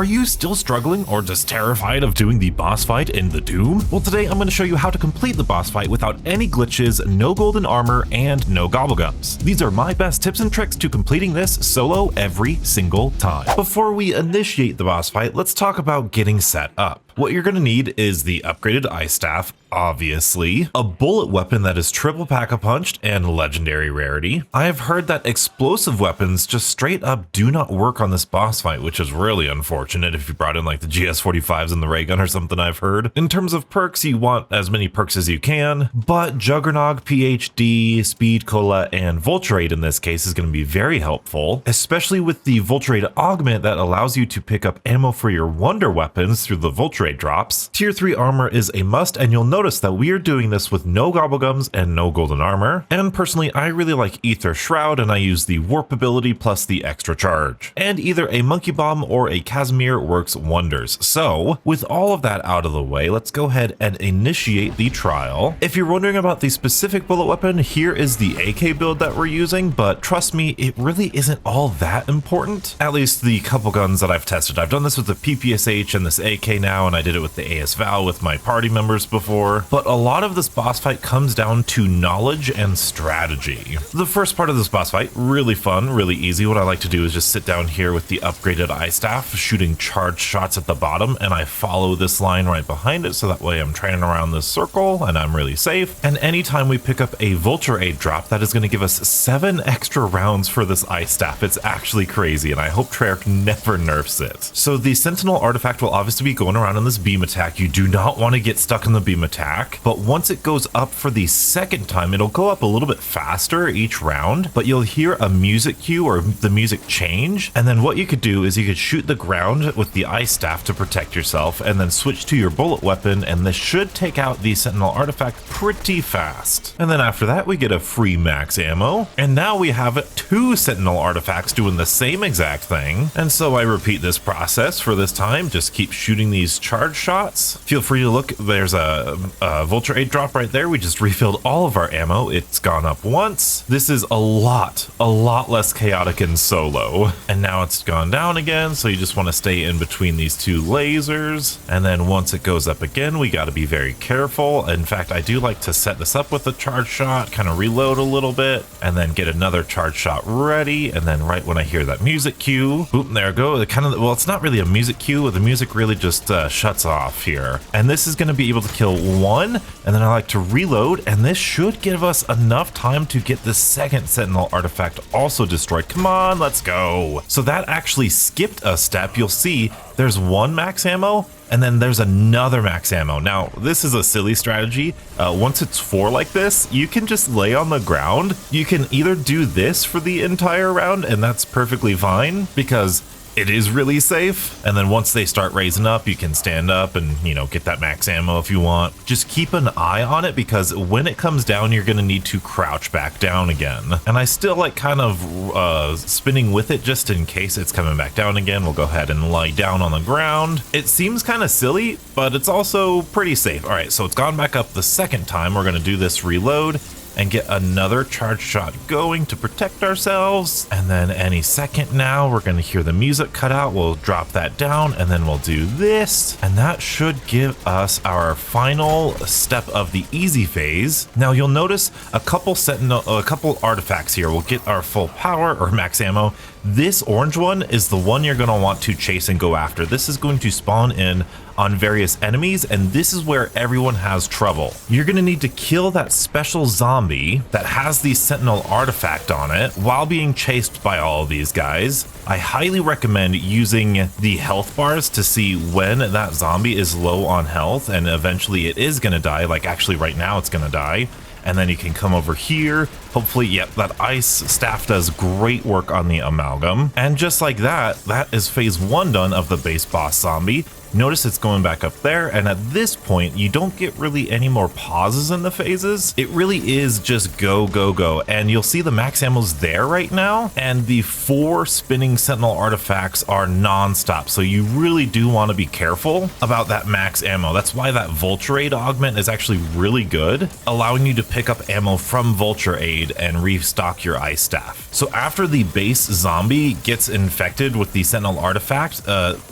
Are you still struggling or just terrified of doing the boss fight in the Doom? Well, today I'm going to show you how to complete the boss fight without any glitches, no golden armor, and no gobblegums. These are my best tips and tricks to completing this solo every single time. Before we initiate the boss fight, let's talk about getting set up. What you're going to need is the upgraded ice staff, obviously, a bullet weapon that is triple pack-a-punched and legendary rarity. I have heard that explosive weapons just straight up do not work on this boss fight, which is really unfortunate if you brought in like the GS45s and the ray gun or something I've heard. In terms of perks, you want as many perks as you can, but Juggernog, PhD, Speed Cola, and Vulturate in this case is going to be very helpful, especially with the Vulturate augment that allows you to pick up ammo for your wonder weapons through the Vulturate drops. Tier 3 armor is a must, and you'll notice that we are doing this with no gobblegums and no golden armor. And personally, I really like Ether Shroud, and I use the warp ability plus the extra charge. And either a monkey bomb or a Casimir works wonders. So with all of that out of the way, let's go ahead and initiate the trial. If you're wondering about the specific bullet weapon, here is the AK build that we're using, but trust me, it really isn't all that important. At least the couple guns that I've tested. I've done this with the PPSH and this AK now, and I did it with the AS Val with my party members before, but a lot of this boss fight comes down to knowledge and strategy. The first part of this boss fight, really fun, really easy. What I like to do is just sit down here with the upgraded ice staff, shooting charged shots at the bottom, and I follow this line right behind it, so that way I'm training around this circle and I'm really safe. And anytime we pick up a Vulturate drop, that is going to give us 7 extra rounds for this ice staff. It's actually crazy, and I hope Treyarch never nerfs it. So the Sentinel artifact will obviously be going around in this beam attack. You do not want to get stuck in the beam attack, but once it goes up for the second time, it'll go up a little bit faster each round, but you'll hear a music cue or the music change. And then what you could do is you could shoot the ground with the ice staff to protect yourself, and then switch to your bullet weapon, and this should take out the Sentinel artifact pretty fast. And then after that, we get a free max ammo, and now we have 2 Sentinel artifacts doing the same exact thing. And so I repeat this process for this time, just keep shooting these charge shots. Feel free to look, there's a Vulturate drop right there. We just refilled all of our ammo. It's gone up once. This is a lot less chaotic in solo. And now it's gone down again, so you just want to stay in between these 2 lasers. And then once it goes up again, we got to be very careful. In fact, I do like to set this up with a charge shot, kind of reload a little bit, and then get another charge shot ready. And then right when I hear that music cue, boom, there I go. Well, it's not really a music cue. The music really just shuts off here. And this is going to be able to kill 1, and then I like to reload, and this should give us enough time to get the second Sentinel artifact also destroyed. Come on, let's go. So that actually skipped a step. You'll see there's 1 max ammo, and then there's another max ammo. Now, this is a silly strategy. Once it's 4 like this, you can just lay on the ground. You can either do this for the entire round, and that's perfectly fine, because it is really safe. And then once they start raising up, you can stand up and, you know, get that max ammo if you want. Just keep an eye on it, because when it comes down, you're going to need to crouch back down again. And I still like kind of spinning with it just in case it's coming back down again. We'll go ahead and lie down on the ground. It seems kind of silly, but it's also pretty safe. All right, so it's gone back up the second time. We're going to do this reload and get another charge shot going to protect ourselves. And then any second now, we're going to hear the music cut out. We'll drop that down, and then we'll do this, and that should give us our final step of the easy phase. Now you'll notice a couple artifacts here. We'll get our full power or max ammo. This orange one is the one you're going to want to chase and go after. This is going to spawn in on various enemies, and this is where everyone has trouble. You're going to need to kill that special zombie that has the Sentinel artifact on it while being chased by all of these guys. I highly recommend using the health bars to see when that zombie is low on health, and eventually it is going to die. Like actually right now it's going to die. And then you can come over here. Hopefully, yep, that ice staff does great work on the amalgam. And just like that, that is phase 1 done of the base boss zombie. Notice it's going back up there, and at this point, you don't get really any more pauses in the phases. It really is just go, go, go. And you'll see the max ammo's there right now, and the 4 spinning Sentinel artifacts are non-stop. So you really do want to be careful about that max ammo. That's why that Vulturate augment is actually really good, allowing you to pick up ammo from Vulturate upgrade and restock your ice staff. So after the base zombie gets infected with the Sentinel artifact,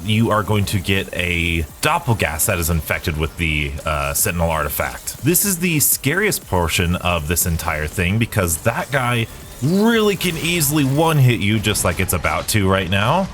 you are going to get a doppelgas that is infected with the Sentinel artifact. This is the scariest portion of this entire thing because that guy really can easily one-hit you just like it's about to right now.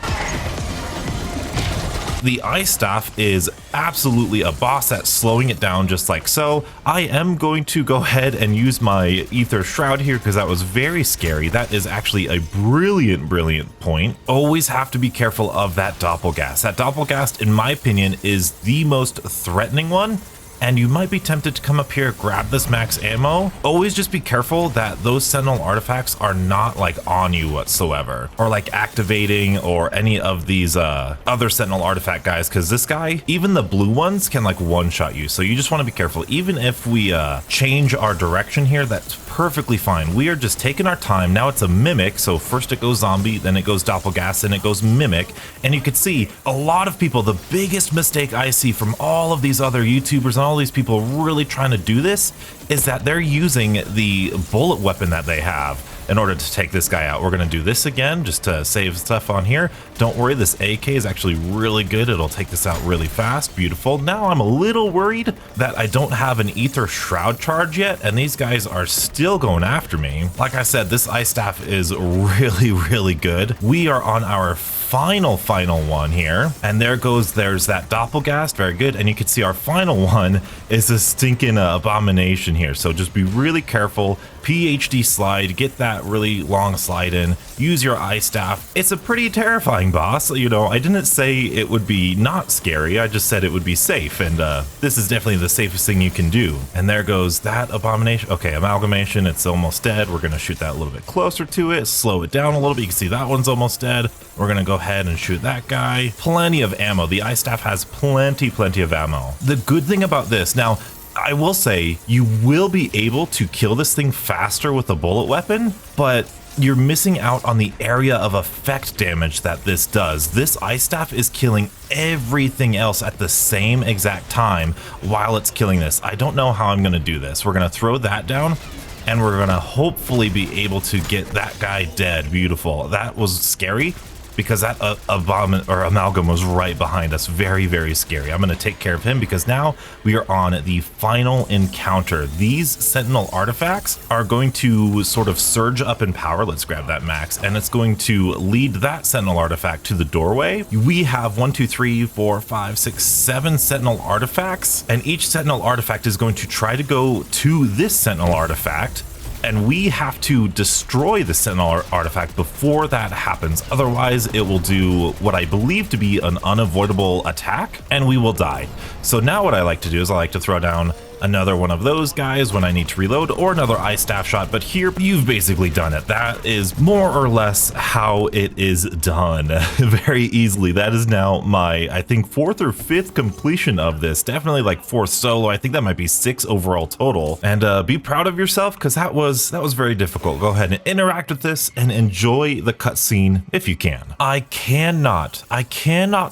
The ice staff is absolutely a boss at slowing it down just like so. I am going to go ahead and use my ether shroud here because that was very scary. That is actually a brilliant point. Always have to be careful of that doppelgas. That doppelgas, in my opinion, is the most threatening one. And you might be tempted to come up here, grab this max ammo. Always just be careful that those Sentinel artifacts are not like on you whatsoever, or like activating or any of these other Sentinel artifact guys, because this guy, even the blue ones can like one-shot you. So you just want to be careful. Even if we change our direction here, that's perfectly fine. We are just taking our time. Now it's a mimic. So first it goes zombie, then it goes doppelgas, then it goes mimic. And you can see a lot of people, the biggest mistake I see from all of these other YouTubers and all these people really trying to do this is that they're using the bullet weapon that they have in order to take this guy out. We're going to do this again just to save stuff on here. Don't worry, this AK is actually really good. It'll take this out really fast. Beautiful. Now I'm a little worried that I don't have an ether shroud charge yet, and these guys are still going after me. Like I said, this ice staff is really good. We are on our final one here, and there's that doppelgast. Very good. And you can see our final one is a stinking abomination here, so just be really careful. PhD slide, get that really long slide in, use your ice staff. It's a pretty terrifying boss. You know, I didn't say it would be not scary, I just said it would be safe, and this is definitely the safest thing you can do. And there goes that abomination. Okay, amalgamation, it's almost dead. We're gonna shoot that a little bit closer to it, slow it down a little bit. You can see that one's almost dead. We're gonna go ahead and shoot that guy. Plenty of ammo. The ice staff has plenty of ammo. The good thing about this, now I will say you will be able to kill this thing faster with a bullet weapon, but you're missing out on the area of effect damage that this does. This ice staff is killing everything else at the same exact time while it's killing this. I don't know how I'm going to do this. We're going to throw that down, and we're going to hopefully be able to get that guy dead. Beautiful. That was scary because that amalgam was right behind us. Very scary. I'm going to take care of him because now we are on the final encounter. These Sentinel artifacts are going to sort of surge up in power. Let's grab that max, and it's going to lead that Sentinel artifact to the doorway. We have 1, 2, 3, 4, 5, 6, 7 Sentinel artifacts, and each Sentinel artifact is going to try to go to this Sentinel artifact, and we have to destroy the Sentinel artifact before that happens. Otherwise, it will do what I believe to be an unavoidable attack, and we will die. So now what I like to do is I like to throw down another one of those guys when I need to reload, or another ice staff shot, but here you've basically done it. That is more or less how it is done. Very easily. That is now my, I think, 4th or 5th completion of this. Definitely like 4th solo. I think that might be 6 overall total. And be proud of yourself because that was very difficult. Go ahead and interact with this and enjoy the cutscene if you can. I cannot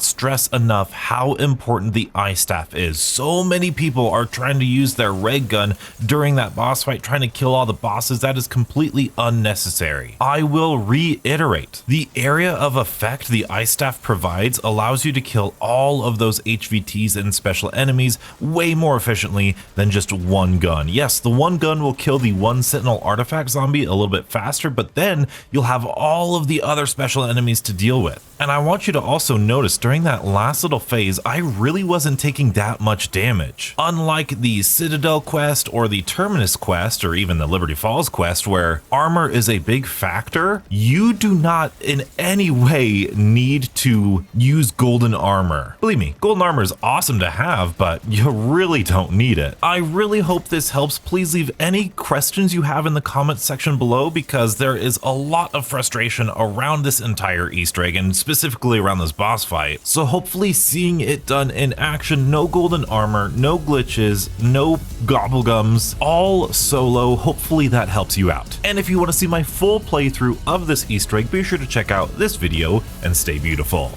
stress enough how important the ice staff is. So many people are trying to use their ray gun during that boss fight, trying to kill all the bosses. That is completely unnecessary. I will reiterate, the area of effect the ice staff provides allows you to kill all of those HVTs and special enemies way more efficiently than just one gun. Yes, the one gun will kill the one Sentinel artifact zombie a little bit faster, but then you'll have all of the other special enemies to deal with. And I want you to also notice during that last little phase, I really wasn't taking that much damage. Unlike the Citadel quest or the Terminus quest, or even the Liberty Falls quest, where armor is a big factor, you do not in any way need to use golden armor. Believe me, golden armor is awesome to have, but you really don't need it. I really hope this helps. Please leave any questions you have in the comments section below, because there is a lot of frustration around this entire Easter egg, and specifically around this boss fight. So hopefully seeing it done in action, no golden armor, no glitches, no gobblegums, all solo, hopefully that helps you out. And if you want to see my full playthrough of this Easter egg, be sure to check out this video and stay beautiful.